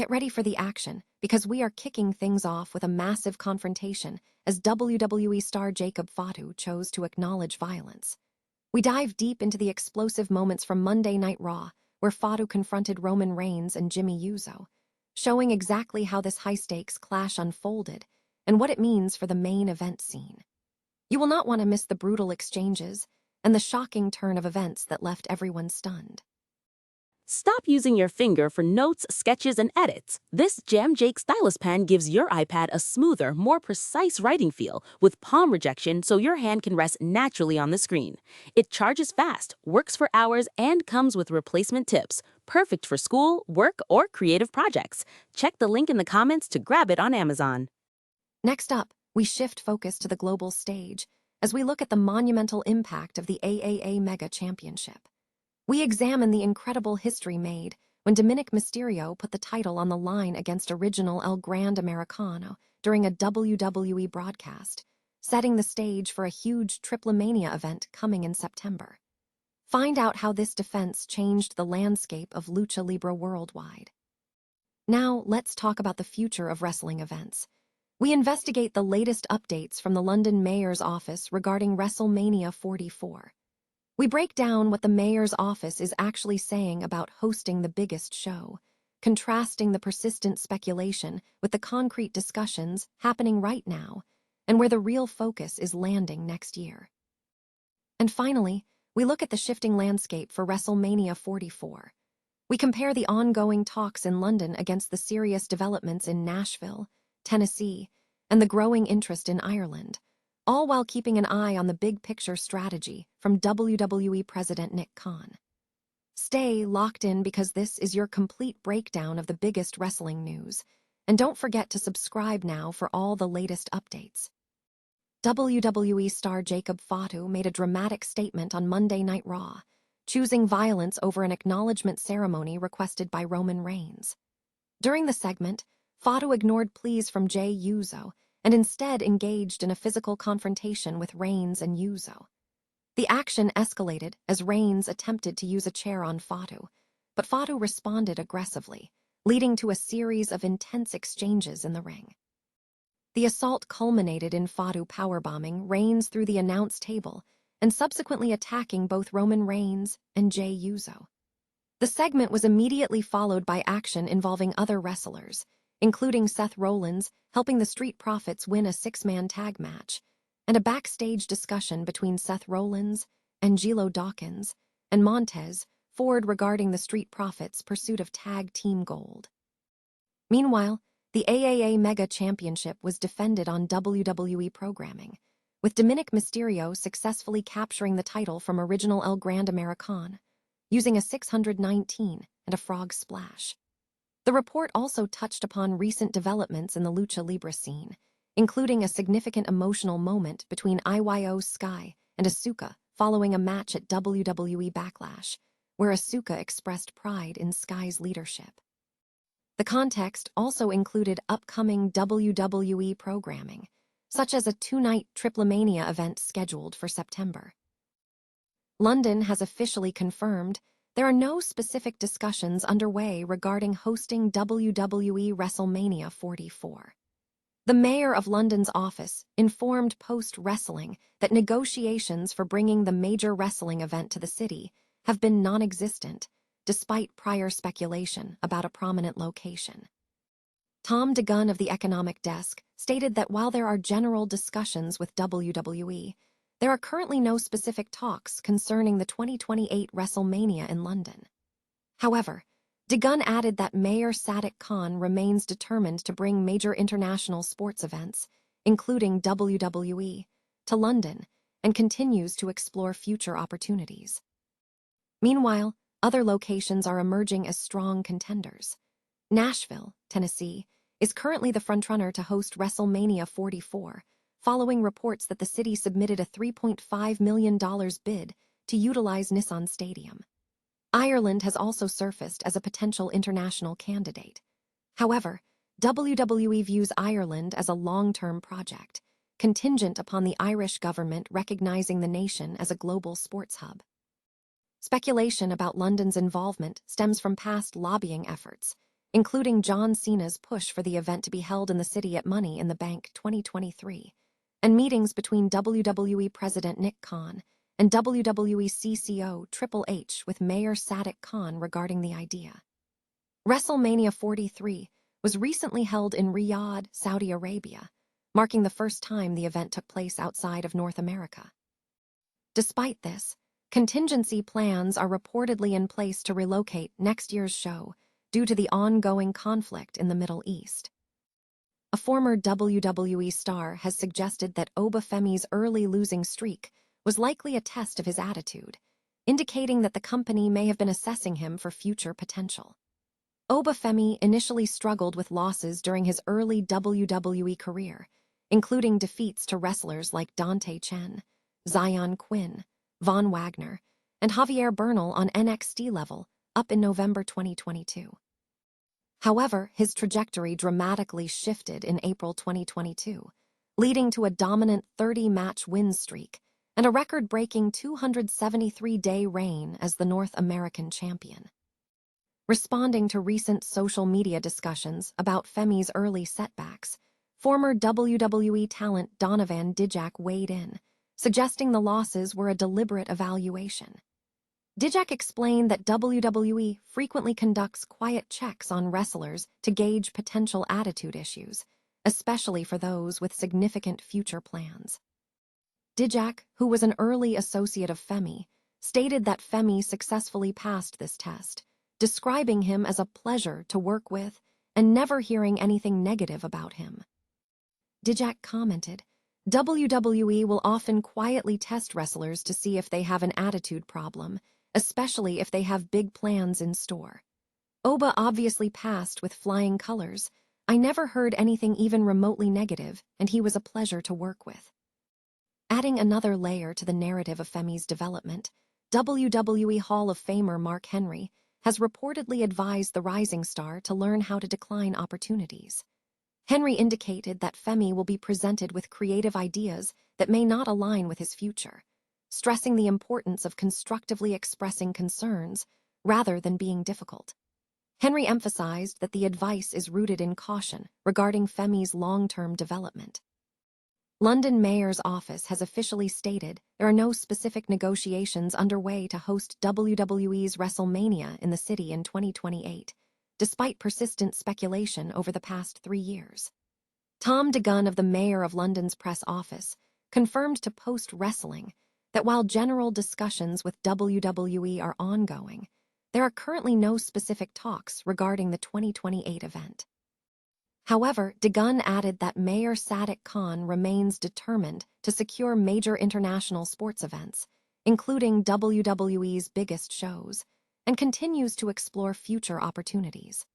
Get ready for the action, because we are kicking things off with a massive confrontation as WWE star Jacob Fatu chose to acknowledge violence. We dive deep into the explosive moments from Monday Night Raw, where Fatu confronted Roman Reigns and Jimmy Uso, showing exactly how this high-stakes clash unfolded and what it means for the main event scene. You will not want to miss the brutal exchanges and the shocking turn of events that left everyone stunned. Stop using your finger for notes, sketches, and edits. This Jam Jake Stylus Pen gives your iPad a smoother, more precise writing feel with palm rejection so your hand can rest naturally on the screen. It charges fast, works for hours, and comes with replacement tips. Perfect for school, work, or creative projects. Check the link in the comments to grab it on Amazon. Next up, we shift focus to the global stage as we look at the monumental impact of the AAA Mega Championship. We examine the incredible history made when Dominic Mysterio put the title on the line against original El Grand Americano during a WWE broadcast, setting the stage for a huge WrestleMania event coming in September. Find out how this defense changed the landscape of Lucha Libre worldwide. Now, let's talk about the future of wrestling events. We investigate the latest updates from the London Mayor's office regarding WrestleMania 44. We break down what the mayor's office is actually saying about hosting the biggest show, contrasting the persistent speculation with the concrete discussions happening right now and where the real focus is landing next year. And finally, we look at the shifting landscape for WrestleMania 44. We compare the ongoing talks in London against the serious developments in Nashville, Tennessee, and the growing interest in Ireland, all while keeping an eye on the big-picture strategy from WWE President Nick Khan. Stay locked in because this is your complete breakdown of the biggest wrestling news, and don't forget to subscribe now for all the latest updates. WWE star Jacob Fatu made a dramatic statement on Monday Night Raw, choosing violence over an acknowledgement ceremony requested by Roman Reigns. During the segment, Fatu ignored pleas from Jey Uso and instead engaged in a physical confrontation with Reigns and Uso. The action escalated as Reigns attempted to use a chair on Fatu, but Fatu responded aggressively, leading to a series of intense exchanges in the ring. The assault culminated in Fatu powerbombing Reigns through the announce table and subsequently attacking both Roman Reigns and Jey Uso. The segment was immediately followed by action involving other wrestlers, including Seth Rollins helping the Street Profits win a six-man tag match, and a backstage discussion between Seth Rollins, Angelo Dawkins, and Montez Ford regarding the Street Profits' pursuit of tag team gold. Meanwhile, the AAA Mega Championship was defended on WWE programming, with Dominic Mysterio successfully capturing the title from original El Grand American, using a 619 and a frog splash. The report also touched upon recent developments in the Lucha Libre scene, including a significant emotional moment between IYO Sky and Asuka following a match at WWE Backlash, where Asuka expressed pride in Sky's leadership. The context also included upcoming WWE programming, such as a two-night WrestleMania event scheduled for September. London has officially confirmed there are no specific discussions underway regarding hosting WWE WrestleMania 44. The Mayor of London's office informed Post Wrestling that negotiations for bringing the major wrestling event to the city have been non-existent, despite prior speculation about a prominent location. Tom DeGunn of the Economic Desk stated that while there are general discussions with WWE, there are currently no specific talks concerning the 2028 WrestleMania in London. However, DeGunn added that Mayor Sadiq Khan remains determined to bring major international sports events, including WWE, to London and continues to explore future opportunities. Meanwhile, other locations are emerging as strong contenders. Nashville, Tennessee, is currently the frontrunner to host WrestleMania 44, following reports that the city submitted a $3.5 million bid to utilize Nissan Stadium. Ireland has also surfaced as a potential international candidate. However, WWE views Ireland as a long-term project, contingent upon the Irish government recognizing the nation as a global sports hub. Speculation about London's involvement stems from past lobbying efforts, including John Cena's push for the event to be held in the city at Money in the Bank 2023, and meetings between WWE President Nick Khan and WWE CCO Triple H with Mayor Sadiq Khan regarding the idea. WrestleMania 43 was recently held in Riyadh, Saudi Arabia, marking the first time the event took place outside of North America. Despite this, contingency plans are reportedly in place to relocate next year's show due to the ongoing conflict in the Middle East. A former WWE star has suggested that Oba Femi's early losing streak was likely a test of his attitude, indicating that the company may have been assessing him for future potential. Oba Femi initially struggled with losses during his early WWE career, including defeats to wrestlers like Dante Chen, Zion Quinn, Von Wagner, and Javier Bernal on NXT level up in November 2022. However, his trajectory dramatically shifted in April 2022, leading to a dominant 30-match win streak and a record-breaking 273-day reign as the North American champion. Responding to recent social media discussions about Femi's early setbacks, former WWE talent Donovan Dijak weighed in, suggesting the losses were a deliberate evaluation. Dijak explained that WWE frequently conducts quiet checks on wrestlers to gauge potential attitude issues, especially for those with significant future plans. Dijak, who was an early associate of Femi, stated that Femi successfully passed this test, describing him as a pleasure to work with and never hearing anything negative about him. Dijak commented, WWE will often quietly test wrestlers to see if they have an attitude problem, especially if they have big plans in store. Oba obviously passed with flying colors. I never heard anything even remotely negative, and he was a pleasure to work with. Adding another layer to the narrative of Femi's development, WWE Hall of Famer Mark Henry has reportedly advised the rising star to learn how to decline opportunities. Henry indicated that Femi will be presented with creative ideas that may not align with his future, stressing the importance of constructively expressing concerns rather than being difficult. Henry emphasized that the advice is rooted in caution regarding Femi's long-term development. London Mayor's office has officially stated there are no specific negotiations underway to host WWE's WrestleMania in the city in 2028, despite persistent speculation over the past 3 years. Tom DeGunn of the Mayor of London's press office confirmed to Post Wrestling that while general discussions with WWE are ongoing, there are currently no specific talks regarding the 2028 event. However, DeGunn added that Mayor Sadiq Khan remains determined to secure major international sports events, including WWE's biggest shows, and continues to explore future opportunities.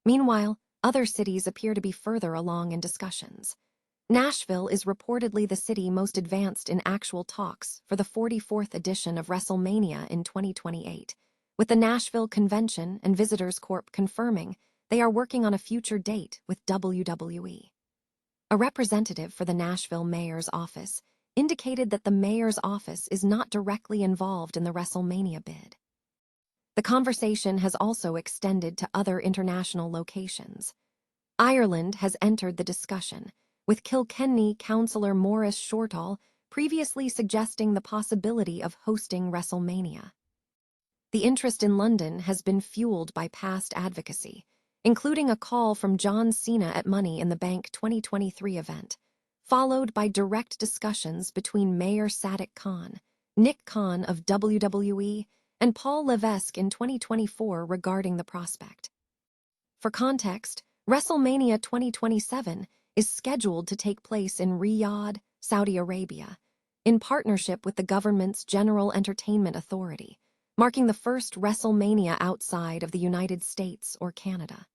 Meanwhile, other cities appear to be further along in discussions. Nashville is reportedly the city most advanced in actual talks for the 44th edition of WrestleMania in 2028, with the Nashville Convention and Visitors Corp confirming they are working on a future date with WWE. A representative for the Nashville mayor's office indicated that the mayor's office is not directly involved in the WrestleMania bid. The conversation has also extended to other international locations. Ireland has entered the discussion, with Kilkenny councillor Maurice Shortall previously suggesting the possibility of hosting WrestleMania. The interest in London has been fueled by past advocacy, including a call from John Cena at Money in the Bank 2023 event, followed by direct discussions between Mayor Sadiq Khan, Nick Khan of WWE, and Paul Levesque in 2024 regarding the prospect. For context, WrestleMania 2027 is scheduled to take place in Riyadh, Saudi Arabia, in partnership with the government's General Entertainment Authority, marking the first WrestleMania outside of the United States or Canada.